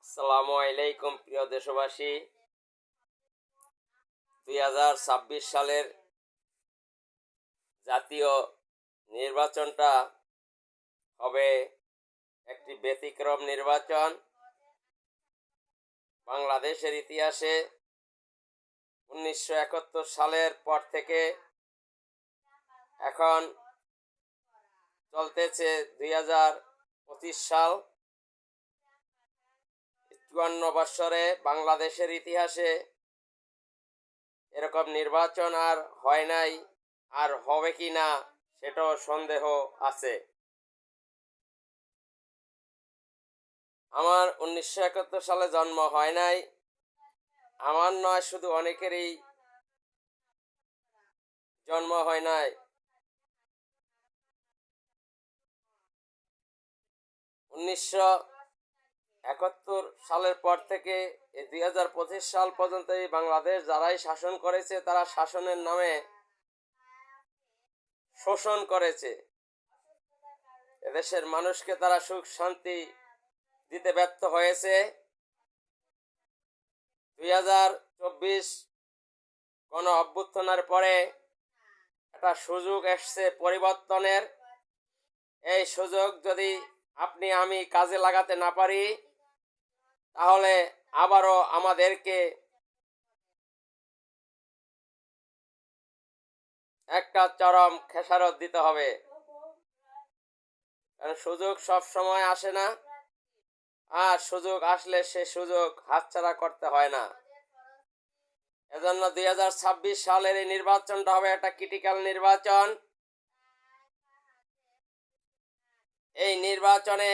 আসসালামু আলাইকুম প্রিয় দেশবাসী। 2026 সালের জাতীয় নির্বাচনটা হবে একটি ব্যতিক্রম নির্বাচন। বাংলাদেশের ইতিহাসে 1971 সালের পর থেকে এখন চলতেছে 2025 সাল। 54 বৎসরে বাংলাদেশের ইতিহাসে এরকম নির্বাচন আর হয় নাই, আর হবে কি না সেটাও সন্দেহ আছে। আমার 1971 সালে জন্ম হয় নাই, আমার নয় শুধু অনেকেরই জন্ম হয় নাই। 1971 সালের পর থেকে 2025 সাল পর্যন্ত এই বাংলাদেশ যারাই শাসন করেছে তারা শাসনের নামে শোষণ করেছে। এদেশের মানুষকে তারা সুখ শান্তি দিতে ব্যর্থ হয়েছে। 2024 গণ অভ্যুত্থানের পরে একটা সুযোগ এসছে পরিবর্তনের। এই সুযোগ যদি আপনি আমি কাজে লাগাতে না পারি তাহলে আবারও আমাদেরকে একটা চরম খেসারত দিতে হবে, কারণ সুযোগ সব সময় আসে না, আর সুযোগ আসলে সে সুযোগ হাতছাড়া করতে হয় না। এজন্য 2026 সালের এই নির্বাচনটা হবে একটা ক্রিটিক্যাল নির্বাচন। এই নির্বাচনে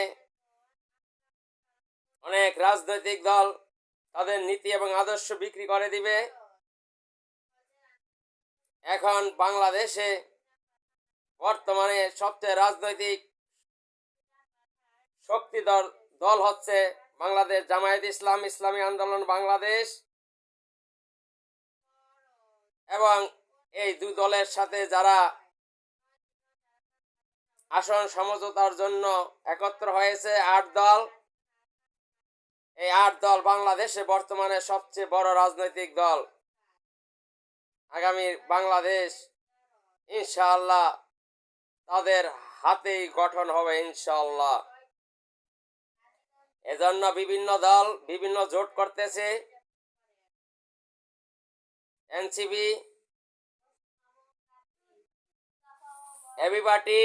অনেক রাজনৈতিক দল তাদের নীতি এবং আদর্শ বিক্রি করে দিবে। এখন বাংলাদেশে বর্তমানে সবচেয়ে রাজনৈতিক শক্তিধর দল হচ্ছে বাংলাদেশ জামায়াত ইসলাম, ইসলামী আন্দোলন বাংলাদেশ, এবং এই দুই দলের সাথে যারা আসন সমঝোতার জন্য একত্র হয়েছে 8 দল। এই 8 দল বাংলাদেশে বর্তমানে সবচেয়ে বড় রাজনৈতিক দল। আগামী বাংলাদেশ ইনশাআল্লাহ তাদের হাতেই গঠন হবে ইনশাআল্লাহ। এজন্য বিভিন্ন দল বিভিন্ন জোট করতেছে। এনসিপি, এবি পার্টি,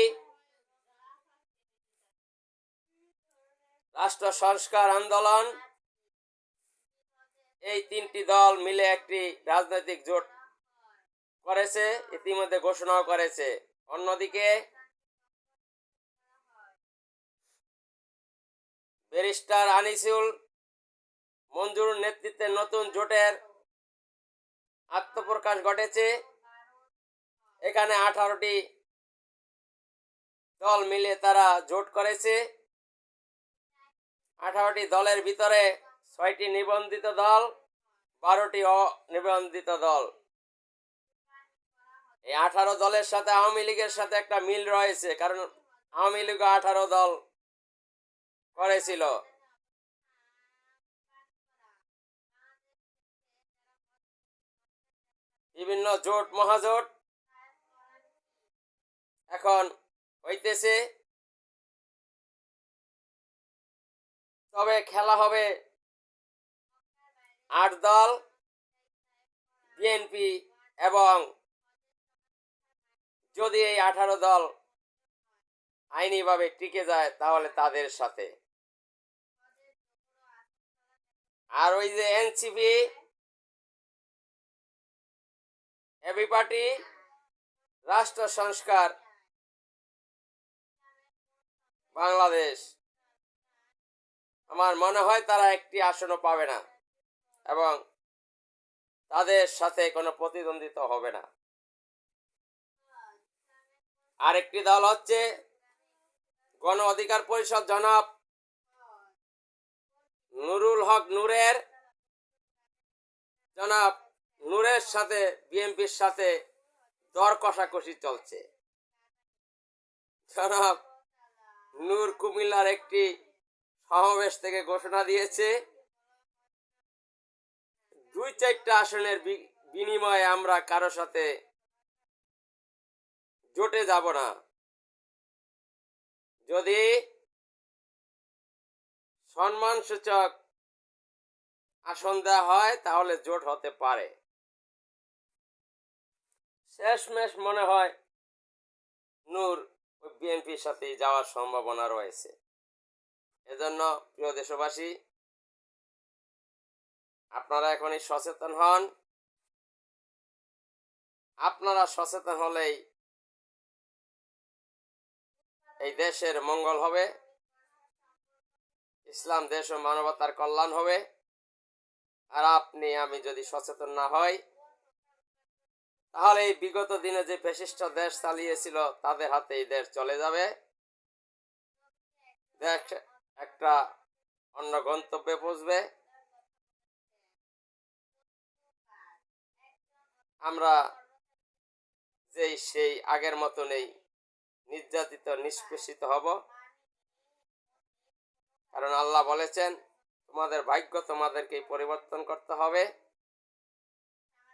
রাষ্ট্র সংস্কার আন্দোলন, এই 3টি দল মিলে একটি রাজনৈতিক জোট করেছে, ইতিমধ্যে ঘোষণাও করেছে। অন্যদিকে ব্যারিস্টার আনিসুল মঞ্জুর নেতৃত্বে নতুন জোটের আত্মপ্রকাশ ঘটেছে। এখানে 18টি দল মিলে তারা জোট করেছে। 18টি দলের ভিতরে 6টি নিবন্ধিত দল, 12টি অনিবন্ধিত দল। এই 18 দলের সাথে আওয়ামী লীগের সাথে একটা মিল রয়েছে, কারণ আওয়ামী লীগ 18 দল করেছিল। বিভিন্ন জোট মহাজোট এখন হইতেছে, তবে খেলা হবে 8 দল, বিএনপি, এবং যদি এই 18 দল আইনিভাবে টিকে যায় তাহলে তাদের সাথে। আর ওই যে এনসিপি, এবি পার্টি, রাষ্ট্র সংস্কার বাংলাদেশ, আমার মনে হয় তারা একটি আসনও পাবে না এবং তাদের সাথে কোনো প্রতিদ্বন্দ্বিতা হবে না। আরেকটি দল হচ্ছে গণ অধিকার পরিষদ জনাব নুরুল হক নূরের সাথে বিএনপির সাথে দর কষাকষি চলছে। জনাব নূর কুমিল্লার একটি সমাবেশ থেকে ঘোষণা দিয়েছে 2-4টা আসনের বিনিময়ে আমরা কারো সাথে জোটে যাব না। যদি সম্মানসূচক আসন দেওয়া হয় তাহলে জোট হতে পারে। শেষমেশ মনে হয় নূর বিএনপির সাথে যাওয়ার সম্ভাবনা রয়েছে। এজন্য প্রিয় দেশবাসী, আপনারা এখনই সচেতন হন। আপনারা সচেতন হলেই এই দেশের মঙ্গল হবে, ইসলাম দেশ ও মানবতার কল্যাণ হবে। আর আপনি আমি যদি সচেতন না হই, তাহলে এই বিগত দিনে যে ফ্যাসিস্ট দেশ চালিয়েছিল তাদের হাতে এই দেশ চলে যাবে। দেশ একটা অন্য গন্তব্যে পৌঁছবে। আমরা সেই আগের মতো নেই, নির্যাতিত নিষ্পেষিত হব। কারণ আল্লাহ বলেছেন, তোমাদের ভাগ্য তোমাদেরকেই পরিবর্তন করতে হবে।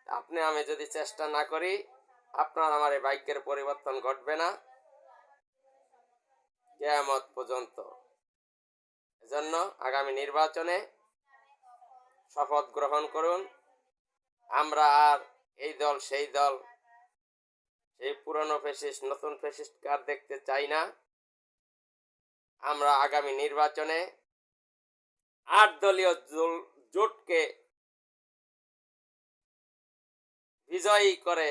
আপনি আমি যদি চেষ্টা না করি, আপনার আমার এই ভাগ্যের পরিবর্তন ঘটবে না কিয়ামত পর্যন্ত। এজন্য আগামী নির্বাচনে শপথ গ্রহণ করুন। আমরা আর এই দল সেই দল, সেই পুরনো ফ্যাসিস্ট নতুন ফ্যাসিস্ট কার দেখতে চাই না। আমরা আগামী নির্বাচনে 8 দলীয় জোটকে বিজয়ী করে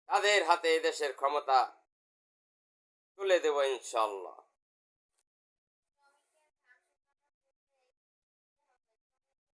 তাদের হাতে এদেশের ক্ষমতা তুলে দেব ইনশাল্লাহ।